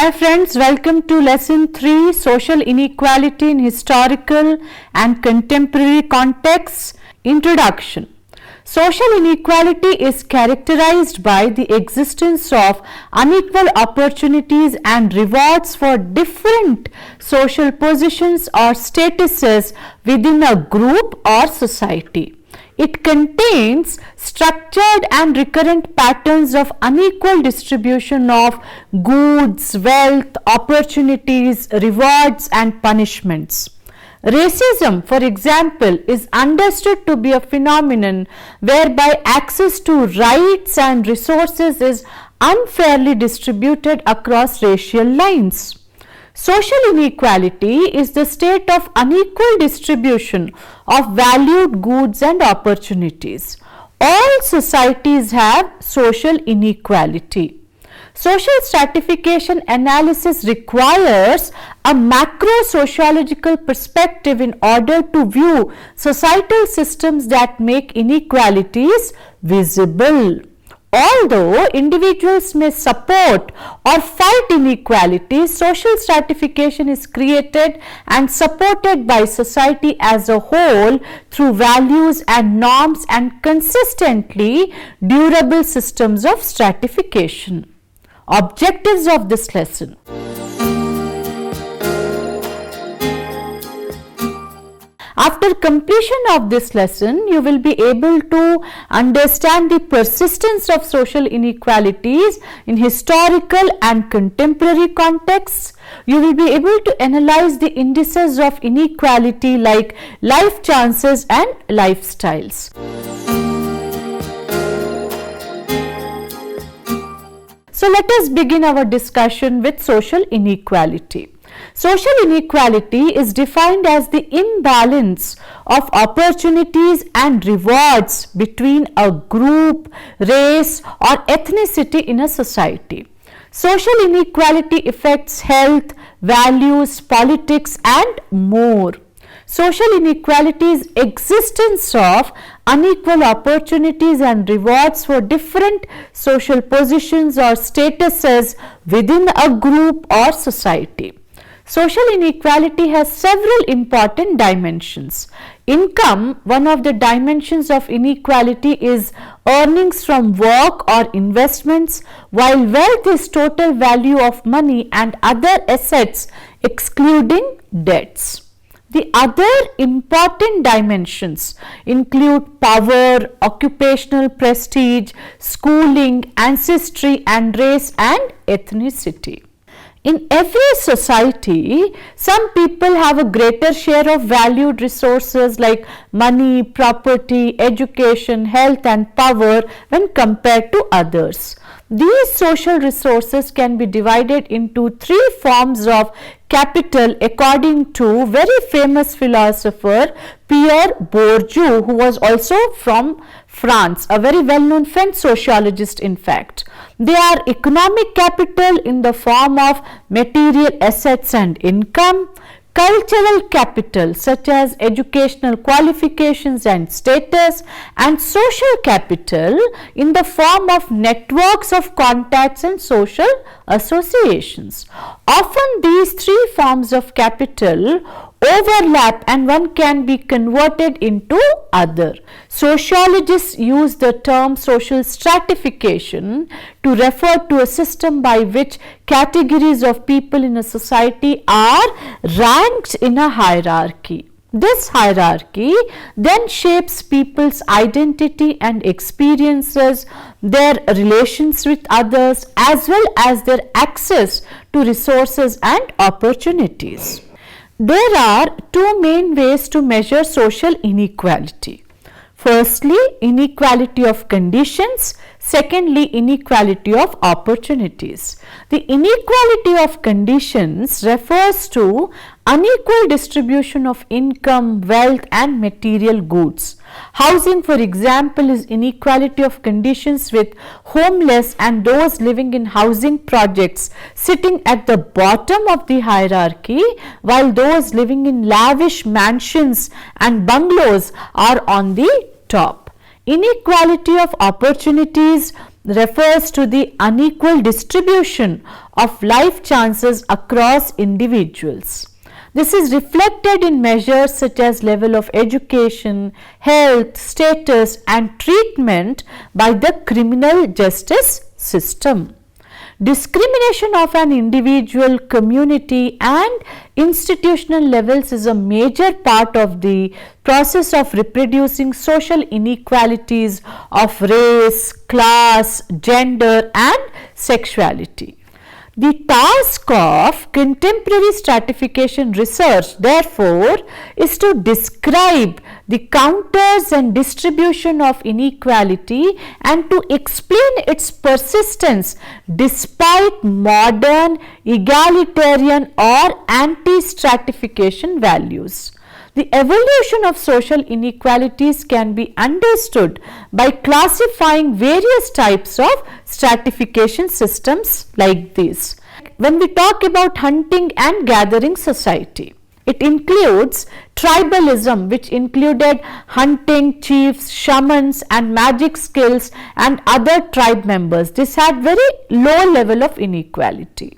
Hi friends, welcome to lesson 3, Social Inequality in Historical and Contemporary Contexts. Introduction. Social inequality is characterized by the existence of unequal opportunities and rewards for different social positions or statuses within a group or society. It contains structured and recurrent patterns of unequal distribution of goods, wealth, opportunities, rewards and punishments. Racism, for example, is understood to be a phenomenon whereby access to rights and resources is unfairly distributed across racial lines. Social inequality is the state of unequal distribution of valued goods and opportunities. All societies have social inequality. Social stratification analysis requires a macro-sociological perspective in order to view societal systems that make inequalities visible. Although individuals may support or fight inequality, social stratification is created and supported by society as a whole through values and norms and consistently durable systems of stratification. Objectives of this lesson. After completion of this lesson, you will be able to understand the persistence of social inequalities in historical and contemporary contexts. You will be able to analyze the indices of inequality like life chances and lifestyles. So let us begin our discussion with social inequality. Social inequality is defined as the imbalance of opportunities and rewards between a group, race or ethnicity in a society. Social inequality affects health, values, politics and more. Social inequality is existence of unequal opportunities and rewards for different social positions or statuses within a group or society. Social inequality has several important dimensions. Income, one of the dimensions of inequality, is earnings from work or investments, while wealth is total value of money and other assets excluding debts. The other important dimensions include power, occupational prestige, schooling, ancestry and race and ethnicity. In every society, some people have a greater share of valued resources like money, property, education, health and power when compared to others. These social resources can be divided into three forms of capital according to very famous philosopher Pierre Bourdieu, who was also from France, a very well-known French sociologist in fact. They are economic capital in the form of material assets and income, cultural capital such as educational qualifications and status, and social capital in the form of networks of contacts and social associations. Often these three forms of capital overlap and one can be converted into other. Sociologists use the term social stratification to refer to a system by which categories of people in a society are ranked in a hierarchy. This hierarchy then shapes people's identity and experiences, their relations with others, as well as their access to resources and opportunities. There are two main ways to measure social inequality. Firstly, inequality of conditions. Secondly, inequality of opportunities. The inequality of conditions refers to unequal distribution of income, wealth and material goods. Housing, for example, is inequality of conditions with homeless and those living in housing projects sitting at the bottom of the hierarchy, while those living in lavish mansions and bungalows are on the top. Inequality of opportunities. refers to the unequal distribution of life chances across individuals. This is reflected in measures such as level of education, health, status and treatment by the criminal justice system. Discrimination of an individual, community and institutional levels is a major part of the process of reproducing social inequalities of race, class, gender and sexuality. The task of contemporary stratification research, therefore, is to describe the counters and distribution of inequality and to explain its persistence despite modern egalitarian or anti-stratification values. The evolution of social inequalities can be understood by classifying various types of stratification systems like this. When we talk about hunting and gathering society, it includes tribalism, which included hunting chiefs, shamans and magic skills and other tribe members. This had very low level of inequality.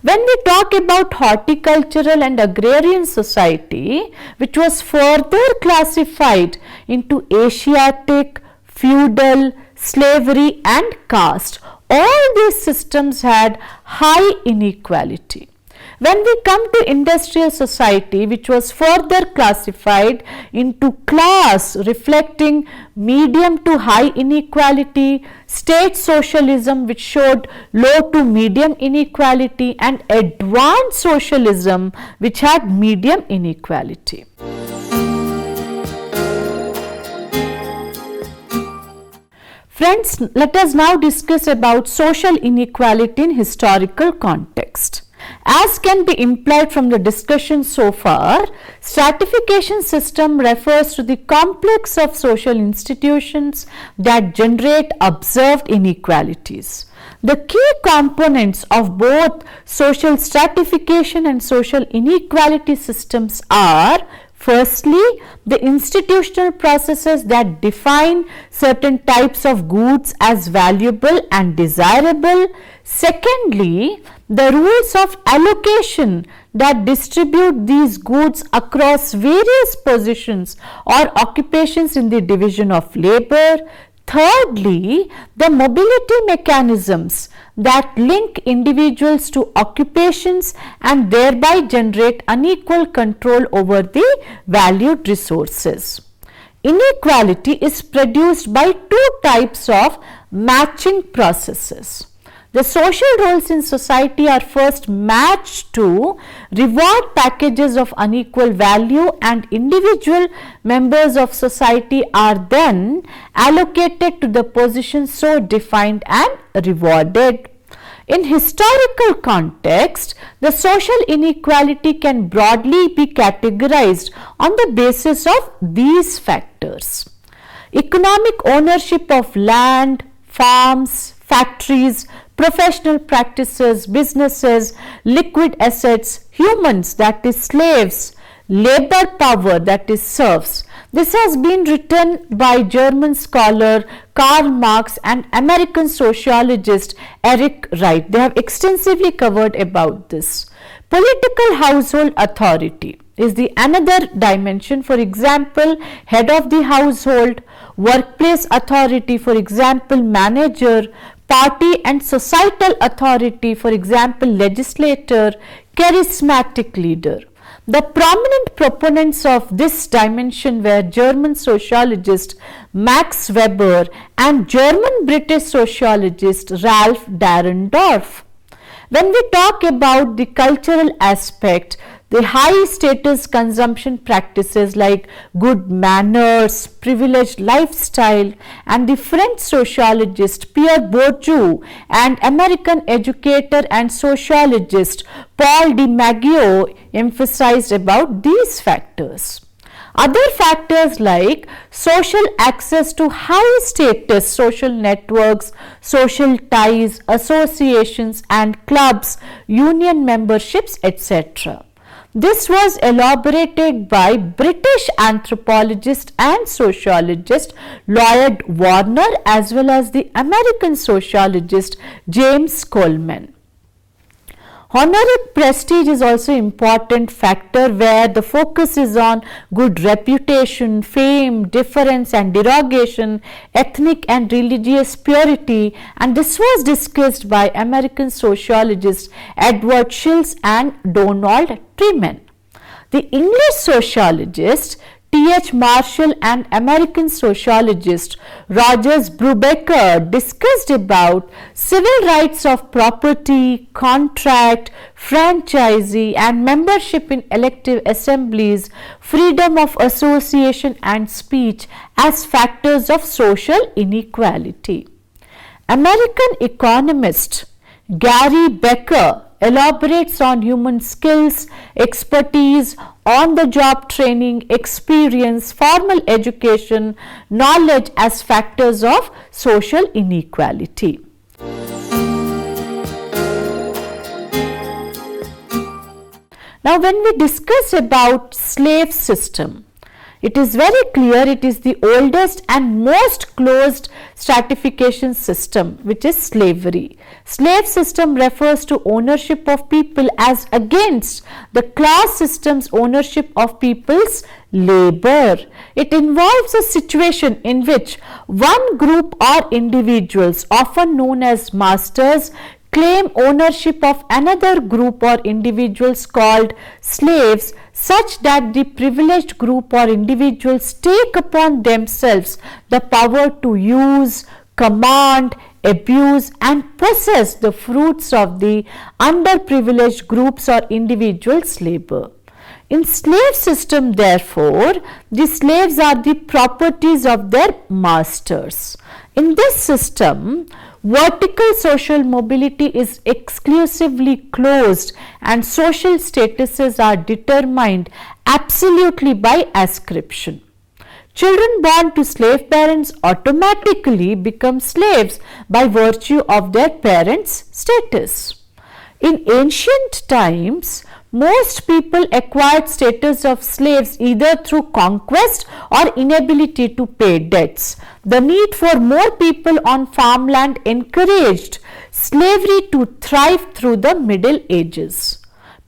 When we talk about horticultural and agrarian society, which was further classified into Asiatic, feudal, slavery and caste, all these systems had high inequality. When we come to industrial society, which was further classified into class reflecting medium to high inequality, state socialism which showed low to medium inequality and advanced socialism which had medium inequality. Friends, let us now discuss about social inequality in historical context. As can be implied from the discussion so far, stratification system refers to the complex of social institutions that generate observed inequalities. The key components of both social stratification and social inequality systems are: firstly, the institutional processes that define certain types of goods as valuable and desirable. Secondly, the rules of allocation that distribute these goods across various positions or occupations in the division of labor. Thirdly, the mobility mechanisms that link individuals to occupations and thereby generate unequal control over the valued resources. Inequality is produced by two types of matching processes. The social roles in society are first matched to reward packages of unequal value, and individual members of society are then allocated to the position so defined and rewarded. In historical context, the social inequality can broadly be categorized on the basis of these factors: economic ownership of land, farms, factories, professional practices, businesses, liquid assets, humans, that is slaves, labor power, that is serfs. This has been written by German scholar Karl Marx and American sociologist Eric Wright. They have extensively covered about this. Political household authority is the another dimension. For example, head of the household, workplace authority, for example, manager, party and societal authority, for example, legislator, charismatic leader. The prominent proponents of this dimension were German sociologist Max Weber and German-British sociologist Ralph Dahrendorf. When we talk about the cultural aspect, the high status consumption practices like good manners, privileged lifestyle, and the French sociologist Pierre Bourdieu and American educator and sociologist Paul Di Maggio emphasized about these factors. Other factors like social access to high status social networks, social ties, associations and clubs, union memberships, etc. This was elaborated by British anthropologist and sociologist Lloyd Warner as well as the American sociologist James Coleman. Honorific prestige is also important factor where the focus is on good reputation, fame, deference and derogation, ethnic and religious purity, and this was discussed by American sociologists Edward Shills and Donald Treman. The English sociologist T.H. Marshall and American sociologist Rogers Brubaker discussed about civil rights of property, contract, franchisee and membership in elective assemblies, freedom of association and speech as factors of social inequality. American economist Gary Becker elaborates on human skills, expertise, on-the-job training, experience, formal education, knowledge as factors of social inequality. Now, when we discuss about slave system, it is very clear it is the oldest and most closed stratification system, which is slavery. Slave system refers to ownership of people as against the class system's ownership of people's labor. It involves a situation in which one group or individuals, often known as masters, claim ownership of another group or individuals called slaves, such that the privileged group or individuals take upon themselves the power to use, command, abuse and possess the fruits of the underprivileged groups or individuals' labor. In slave system, therefore, the slaves are the properties of their masters. In this system, vertical social mobility is exclusively closed and social statuses are determined absolutely by ascription. Children born to slave parents automatically become slaves by virtue of their parents' status. In ancient times, most people acquired status of slaves either through conquest or inability to pay debts. The need for more people on farmland encouraged slavery to thrive through the Middle Ages.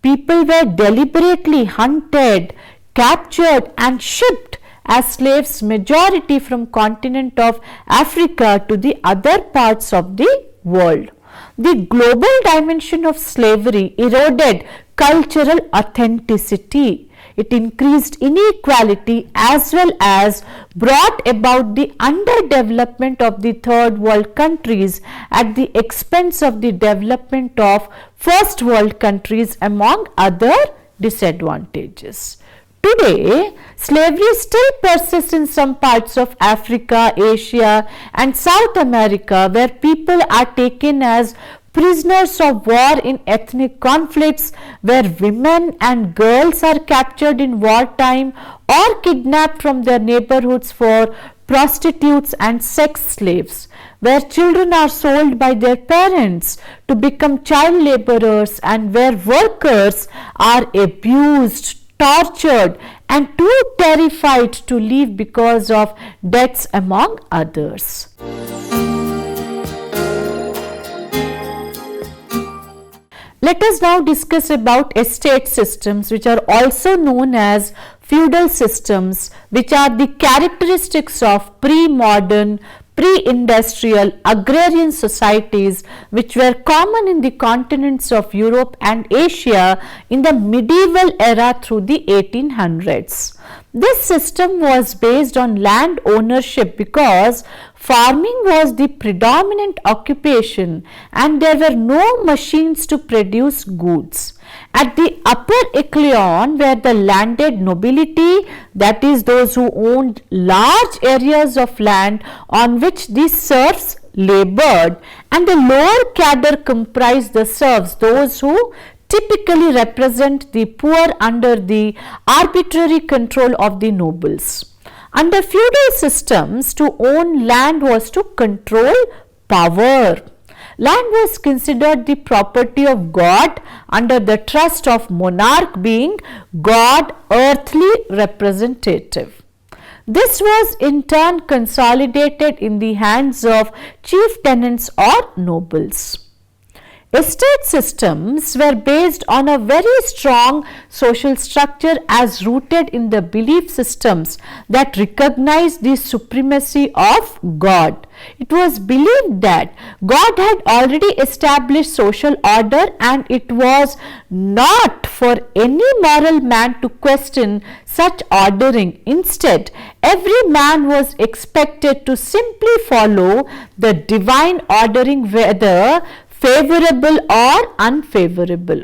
People were deliberately hunted, captured and shipped as slaves, majority from continent of Africa to the other parts of the world. The global dimension of slavery eroded cultural authenticity. It increased inequality as well as brought about the underdevelopment of the third world countries at the expense of the development of first world countries, among other disadvantages. Today, slavery still persists in some parts of Africa, Asia and South America, where people are taken as prisoners of war in ethnic conflicts, where women and girls are captured in wartime or kidnapped from their neighborhoods for prostitutes and sex slaves, where children are sold by their parents to become child laborers, and where workers are abused, tortured and too terrified to leave because of deaths, among others. Let us now discuss about estate systems, which are also known as feudal systems, which are the characteristics of pre-modern, pre-industrial agrarian societies which were common in the continents of Europe and Asia in the medieval era through the 1800s. This system was based on land ownership because farming was the predominant occupation and there were no machines to produce goods. At the upper echelon were the landed nobility, that is those who owned large areas of land on which the serfs labored, and the lower cadre comprised the serfs, those who typically represent the poor under the arbitrary control of the nobles. Under feudal systems, to own land was to control power. Land was considered the property of God under the trust of monarch being God earthly representative. This was in turn consolidated in the hands of chieftains or nobles. Estate systems were based on a very strong social structure as rooted in the belief systems that recognized the supremacy of God. It was believed that God had already established social order and it was not for any moral man to question such ordering. Instead, every man was expected to simply follow the divine ordering, whether favorable or unfavorable.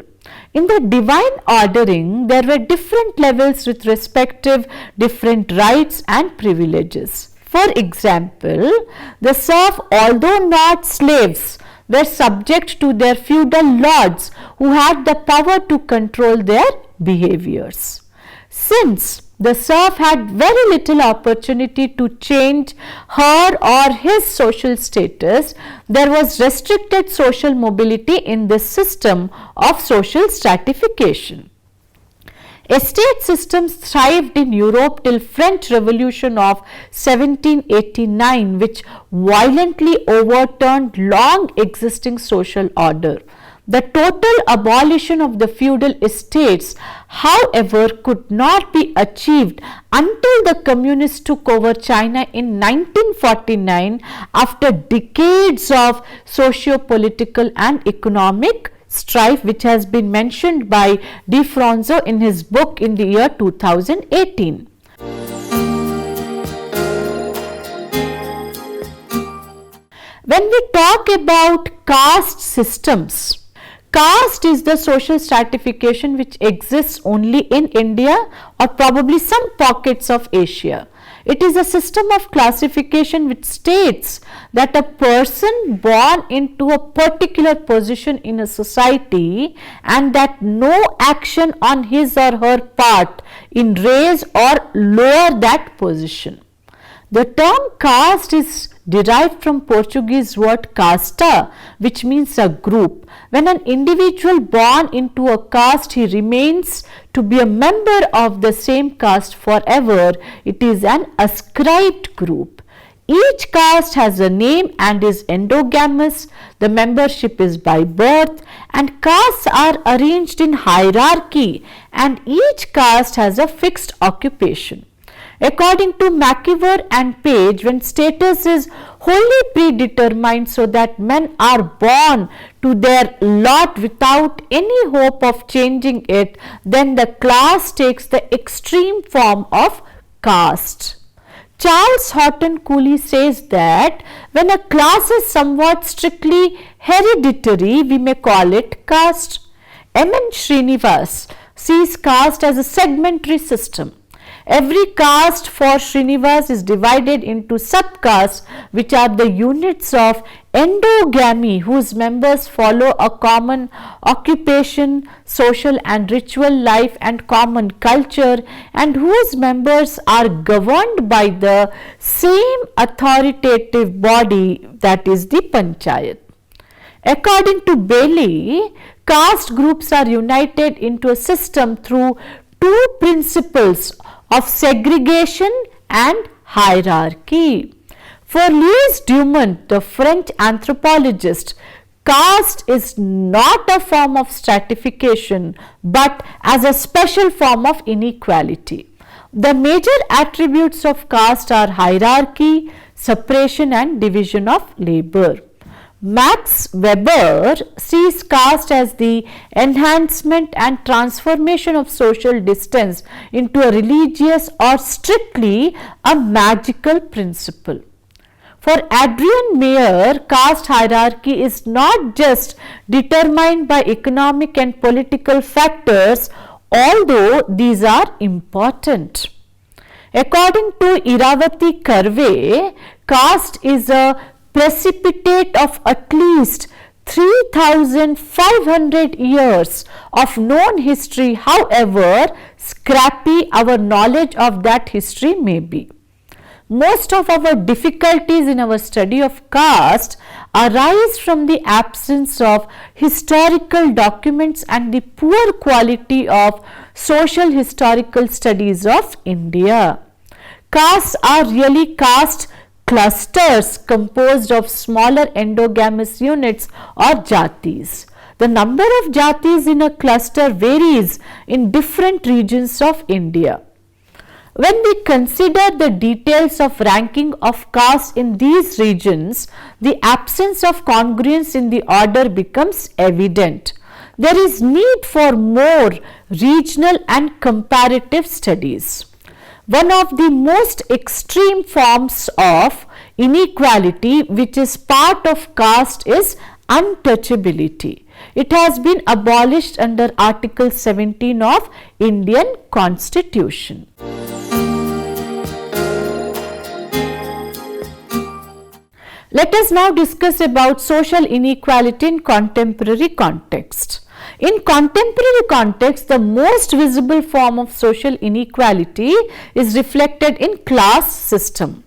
In the divine ordering, there were different levels with respective different rights and privileges. For example, the serf, although not slaves, were subject to their feudal lords who had the power to control their behaviors. Since the serf had very little opportunity to change her or his social status, there was restricted social mobility in this system of social stratification. Estate systems thrived in Europe till French Revolution of 1789, which violently overturned long existing social order. The total abolition of the feudal estates, however, could not be achieved until the communists took over China in 1949 after decades of socio-political and economic strife, which has been mentioned by De Fronzo in his book in the year 2018. When we talk about caste systems, caste is the social stratification which exists only in India or probably some pockets of Asia. It is a system of classification which states that a person born into a particular position in a society and that no action on his or her part in raise or lower that position. The term caste is derived from Portuguese word casta, which means a group. When an individual born into a caste, he remains to be a member of the same caste forever. It is an ascribed group. Each caste has a name and is endogamous. The membership is by birth, and castes are arranged in hierarchy, and each caste has a fixed occupation. According to McIver and Page, when status is wholly predetermined so that men are born to their lot without any hope of changing it, then the class takes the extreme form of caste. Charles Horton Cooley says that when a class is somewhat strictly hereditary, we may call it caste. M.N. Srinivas sees caste as a segmentary system. Every caste for Srinivas is divided into subcastes, which are the units of endogamy, whose members follow a common occupation, social and ritual life and common culture, and whose members are governed by the same authoritative body, that is the panchayat. According to Bailey, caste groups are united into a system through two principles of segregation and hierarchy. For Louis Dumont, the French anthropologist, caste is not a form of stratification but as a special form of inequality. The major attributes of caste are hierarchy, separation and division of labor. Max Weber sees caste as the enhancement and transformation of social distance into a religious or strictly a magical principle. For Adrian Mayer, caste hierarchy is not just determined by economic and political factors, although these are important. According to Iravati Karve, caste is a precipitate of at least 3,500 years of known history, however scrappy our knowledge of that history may be. most of our difficulties in our study of caste arise from the absence of historical documents and the poor quality of social historical studies of India. Castes are really caste clusters composed of smaller endogamous units or jatis. The number of jatis in a cluster varies in different regions of India. When we consider the details of ranking of castes in these regions, the absence of congruence in the order becomes evident. There is need for more regional and comparative studies. One of the most extreme forms of inequality which is part of caste is untouchability. It has been abolished under Article 17 of Indian Constitution. Let us now discuss about social inequality in contemporary context. In contemporary context, the most visible form of social inequality is reflected in class system.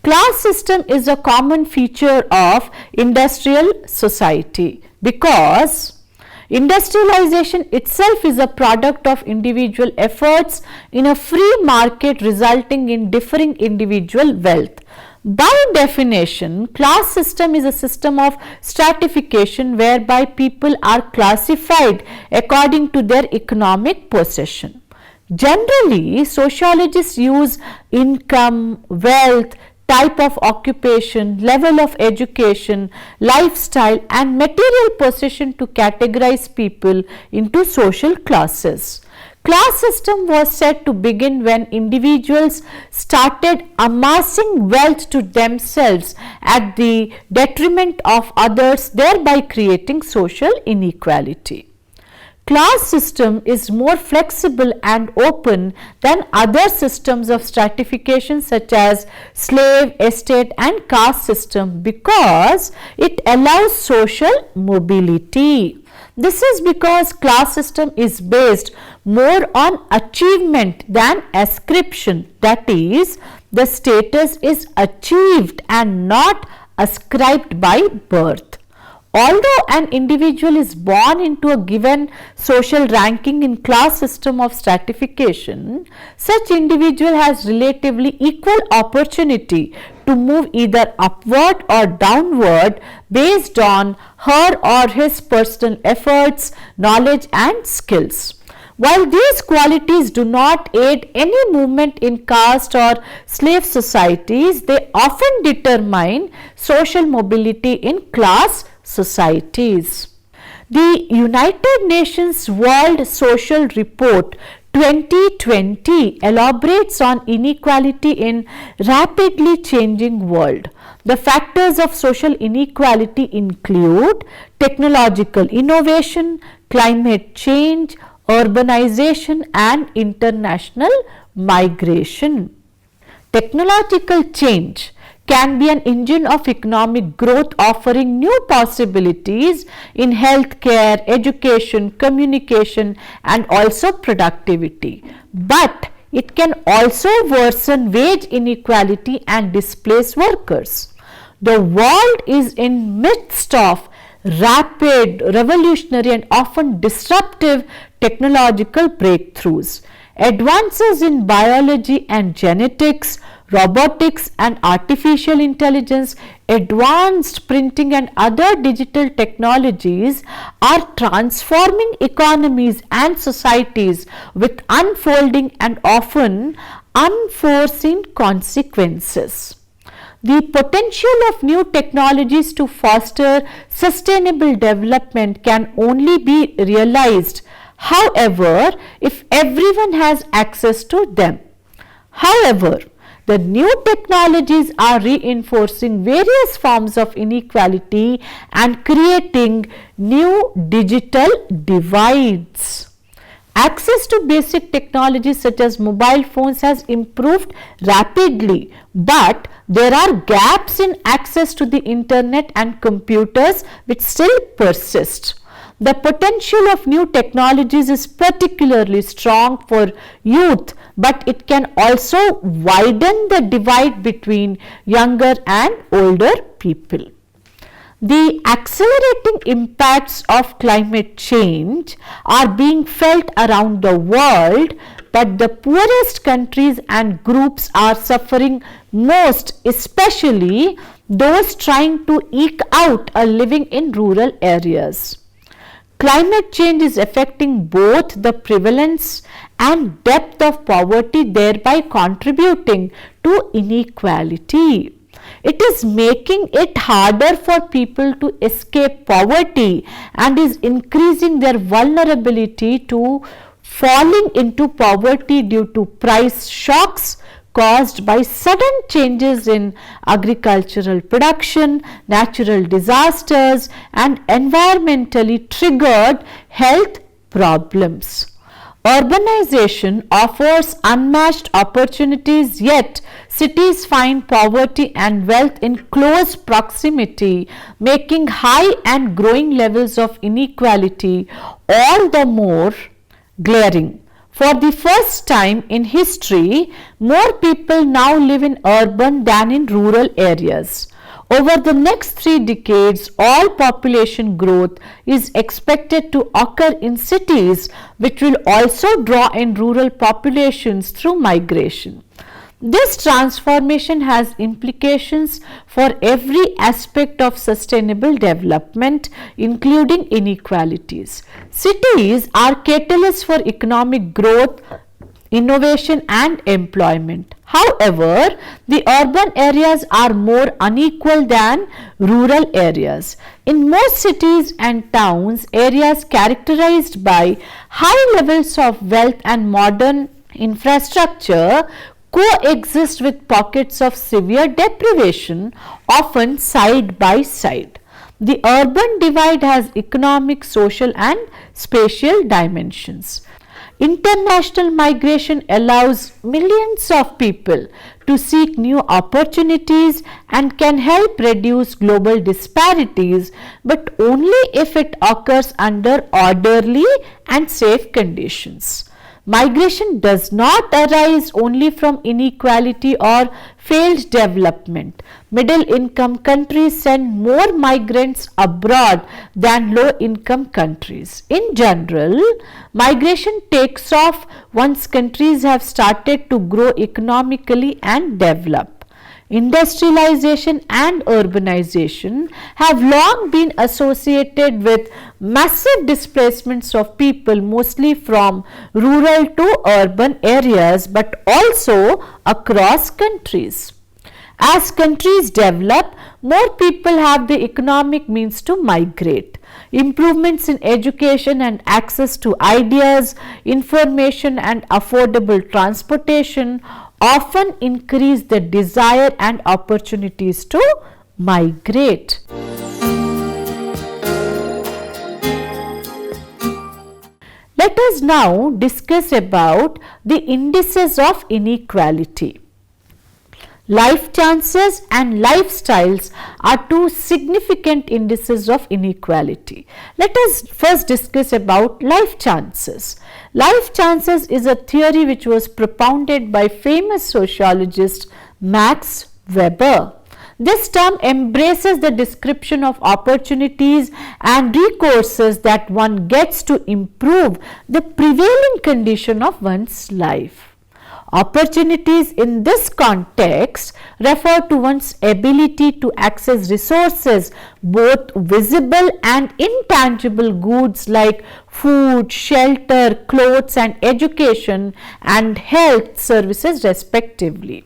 Class system is a common feature of industrial society because industrialization itself is a product of individual efforts in a free market resulting in differing individual wealth. By definition, class system is a system of stratification whereby people are classified according to their economic possession. Generally, sociologists use income, wealth, type of occupation, level of education, lifestyle and material possession to categorize people into social classes. Class system was said to begin when individuals started amassing wealth to themselves at the detriment of others, thereby creating social inequality. Class system is more flexible and open than other systems of stratification such as slave, estate and caste system because it allows social mobility. This is because class system is based more on achievement than ascription, that is, the status is achieved and not ascribed by birth. Although an individual is born into a given social ranking in class system of stratification, such individual has relatively equal opportunity to move either upward or downward based on her or his personal efforts, knowledge and skills. While these qualities do not aid any movement in caste or slave societies, they often determine social mobility in class societies. The United Nations World Social Report 2020 elaborates on inequality in rapidly changing world. The factors of social inequality include technological innovation, climate change, urbanization and international migration. Technological change can be an engine of economic growth offering new possibilities in healthcare, education, communication and also productivity. But it can also worsen wage inequality and displace workers. The world is in midst of rapid, revolutionary and often disruptive technological breakthroughs. Advances in biology and genetics, robotics and artificial intelligence, advanced printing and other digital technologies are transforming economies and societies with unfolding and often unforeseen consequences. The potential of new technologies to foster sustainable development can only be realized, however, if everyone has access to them. However, the new technologies are reinforcing various forms of inequality and creating new digital divides. Access to basic technologies such as mobile phones has improved rapidly, but there are gaps in access to the internet and computers which still persist. The potential of new technologies is particularly strong for youth, but it can also widen the divide between younger and older people. The accelerating impacts of climate change are being felt around the world, but the poorest countries and groups are suffering most, especially those trying to eke out a living in rural areas. Climate change is affecting both the prevalence and depth of poverty, thereby contributing to inequality. It is making it harder for people to escape poverty and is increasing their vulnerability to falling into poverty due to price shocks caused by sudden changes in agricultural production, natural disasters, and environmentally triggered health problems. Urbanization offers unmatched opportunities, yet cities find poverty and wealth in close proximity, making high and growing levels of inequality all the more glaring. For the first time in history, more people now live in urban than in rural areas. Over the next 3 decades, all population growth is expected to occur in cities, which will also draw in rural populations through migration. This transformation has implications for every aspect of sustainable development, including inequalities. Cities are catalysts for economic growth, innovation and employment. However, the urban areas are more unequal than rural areas. In most cities and towns, areas characterized by high levels of wealth and modern infrastructure coexist with pockets of severe deprivation, often side by side. The urban divide has economic, social and spatial dimensions. International migration allows millions of people to seek new opportunities and can help reduce global disparities, but only if it occurs under orderly and safe conditions. Migration does not arise only from inequality or failed development. Middle income countries send more migrants abroad than low income countries. In general, migration takes off once countries have started to grow economically and develop. Industrialization and urbanization have long been associated with massive displacements of people, mostly from rural to urban areas, but also across countries. As countries develop, more people have the economic means to migrate. Improvements in education and access to ideas, information and affordable transportation often increase the desire and opportunities to migrate. Let us now discuss about the indices of inequality. Life chances and lifestyles are 2 significant indices of inequality. Let us first discuss about life chances. Life chances is a theory which was propounded by famous sociologist Max Weber. This term embraces the description of opportunities and recourses that one gets to improve the prevailing condition of one's life. Opportunities in this context refer to one's ability to access resources, both visible and intangible goods like food, shelter, clothes and education and health services respectively.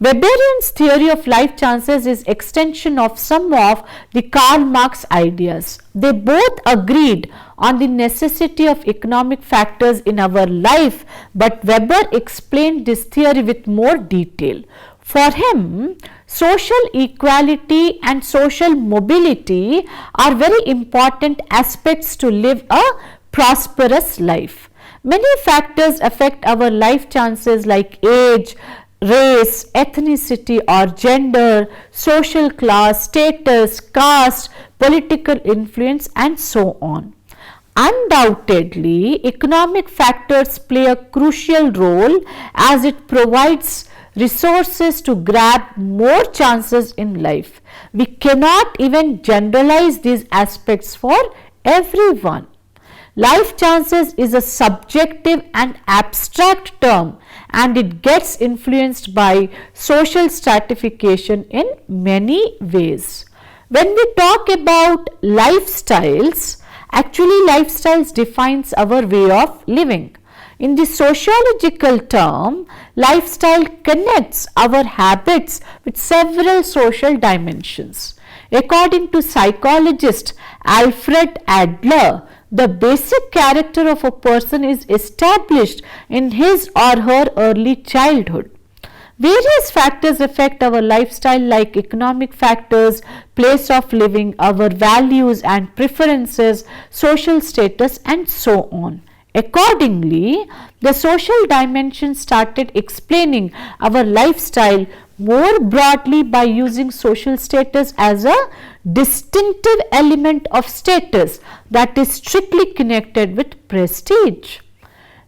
Weberian's theory of life chances is extension of some of the Karl Marx ideas. They both agreed on the necessity of economic factors in our life, but Weber explained this theory with more detail. For him, social equality and social mobility are very important aspects to live a prosperous life. Many factors affect our life chances like age, race, ethnicity or gender, social class, status, caste, political influence and so on. Undoubtedly, economic factors play a crucial role as it provides resources to grab more chances in life. We cannot even generalize these aspects for everyone. Life chances is a subjective and abstract term, and it gets influenced by social stratification in many ways. When we talk about lifestyles, actually lifestyles defines our way of living. In the sociological term, lifestyle connects our habits with several social dimensions. According to psychologist Alfred Adler, the basic character of a person is established in his or her early childhood. Various factors affect our lifestyle like economic factors, place of living, our values and preferences, social status and so on. Accordingly, the social dimension started explaining our lifestyle more broadly by using social status as a distinctive element of status that is strictly connected with prestige.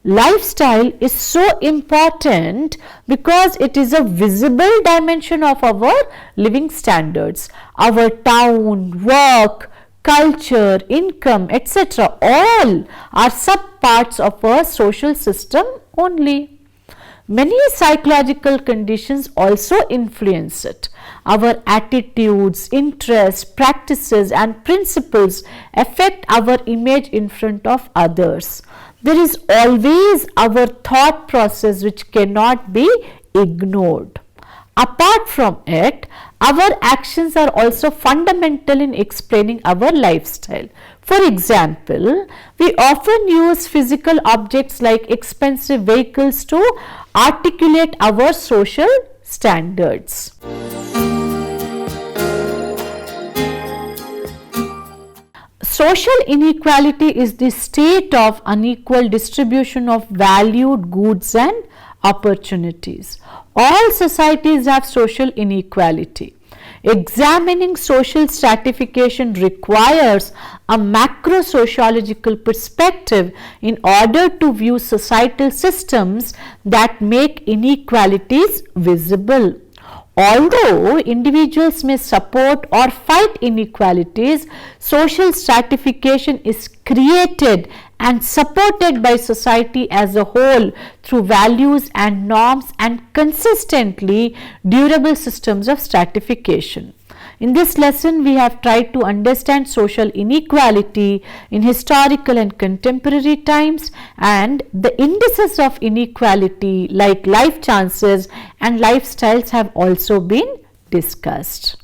Lifestyle is so important because it is a visible dimension of our living standards. Our town, work, culture, income, etc. all are subparts of a social system only. Many psychological conditions also influence it. Our attitudes, interests, practices and principles affect our image in front of others. There is always our thought process which cannot be ignored. Apart from it, our actions are also fundamental in explaining our lifestyle. For example, we often use physical objects like expensive vehicles to articulate our social standards. Social inequality is the state of unequal distribution of valued goods and opportunities. All societies have social inequality. Examining social stratification requires a macro-sociological perspective in order to view societal systems that make inequalities visible. Although individuals may support or fight inequalities, social stratification is created and supported by society as a whole through values and norms and consistently durable systems of stratification. In this lesson, we have tried to understand social inequality in historical and contemporary times, and the indices of inequality like life chances and lifestyles have also been discussed.